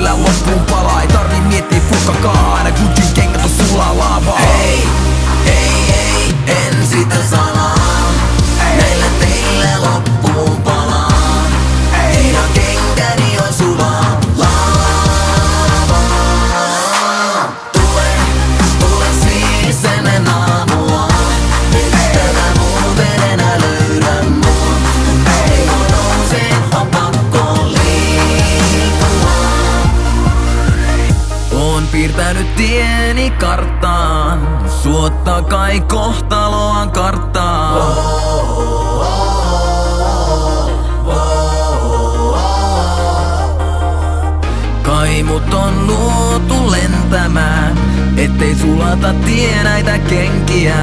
välillä loppuun palaa. Ei tarvi miettiä fukkakaan, aina Gucciin kengät on sulaa laavaa. Ei, en sitä salaa. Meillä teillä loppuun palaa. Ja kenkäni on sulaa laavaa. Tule siis ennen aamua. Nyt tätä muuten enää löydä mua. Ei mun nousee, on pakko liikkua. Oon piirtänyt tieni karttaan, suotta kai kohtaloaan karttaan. Kai mut on luotu lentämään, ettei sulata tie näitä kenkiä.